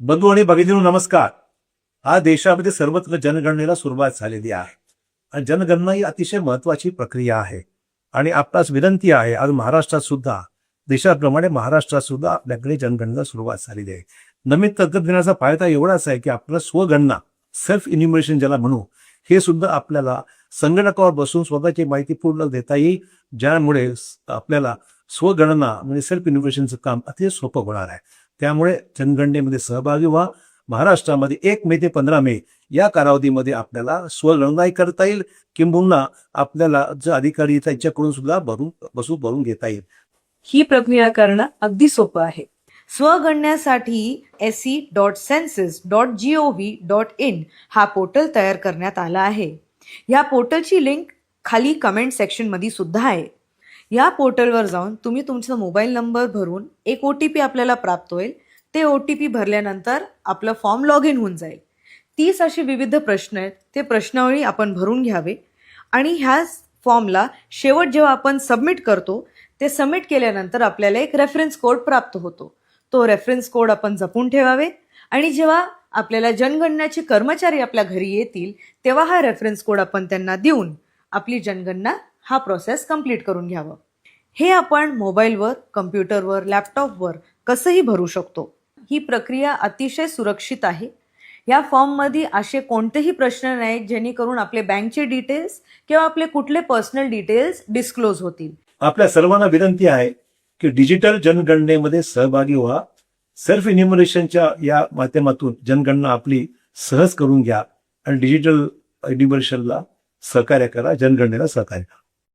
बंधू आणि भगिनींनो नमस्कार. आज देशामध्ये सर्वत्र जनगणनेला सुरुवात झालेली आहे आणि जनगणना ही अतिशय महत्वाची प्रक्रिया आहे. आणि आपणास विनंती आहे, आज महाराष्ट्रात सुद्धा देशाप्रमाणे महाराष्ट्रात सुद्धा आपल्याकडे जनगणनेला सुरुवात झालेली आहे. नवीन तंत्रज्ञानाचा फायदा एवढाच आहे की आपल्याला स्वगणना, सेल्फ इन्युमरेशन ज्याला म्हणू, हे सुद्धा आपल्याला संगणकावर बसून स्वतःची माहिती पूर्ण देता येईल, ज्यामुळे आपल्याला स्वगणना म्हणजे सेल्फ इन्युमरेशनचं काम अतिशय सोपं होणार आहे. त्यामुळे जनगणनेमध्ये सहभागी व्हा. महाराष्ट्रामध्ये 1 मे ते 15 मे या कालावधीमध्ये आपल्याला स्वगणनाही करता येईल, किंबहुना आपल्याला जे अधिकारी आहेत त्यांच्याकडून सुद्धा भरून घेता येईल. ही प्रक्रिया करणं अगदी सोपं आहे. स्वगणण्यासाठी se.census.gov.in हा पोर्टल तयार करण्यात आला आहे. या पोर्टलची लिंक खाली कमेंट सेक्शन मध्ये सुद्धा आहे. या पोर्टलवर जाऊन तुम्ही तुमचा मोबाईल नंबर भरून एक OTP आपल्याला प्राप्त होईल. ते OTP भरल्यानंतर आपलं फॉर्म लॉग इन होऊन जाईल. 30 असे विविध प्रश्न आहेत, ते प्रश्नावळी आपण भरून घ्यावे आणि ह्या फॉर्मला शेवट जेव्हा आपण सबमिट करतो, ते सबमिट केल्यानंतर आपल्याला एक रेफरन्स कोड प्राप्त होतो. तो रेफरन्स कोड आपण जपून ठेवावे आणि जेव्हा आपल्याला जनगणनाचे कर्मचारी आपल्या घरी येतील तेव्हा हा रेफरन्स कोड आपण त्यांना देऊन आपली जनगणना हा प्रोसेस कंप्लीट करून घ्यावं. हे आपण मोबाईलवर, कम्प्युटरवर, लॅपटॉपवर कसंही भरू शकतो. ही प्रक्रिया अतिशय सुरक्षित आहे. या फॉर्ममध्ये असे कोणतेही प्रश्न नाहीत जेणेकरून आपले बँकचे डिटेल्स किंवा आपले कुठले पर्सनल डिटेल्स डिस्क्लोज होतील. आपल्या सर्वांना विनंती आहे की डिजिटल जनगणनेमध्ये सहभागी व्हा. सेल्फ इन्युमरेशनच्या या माध्यमातून जनगणना आपली सहज करून घ्या आणि डिजिटल इन्युमरेशनला सहकार्य करा, जनगणनेला सहकार्य करा.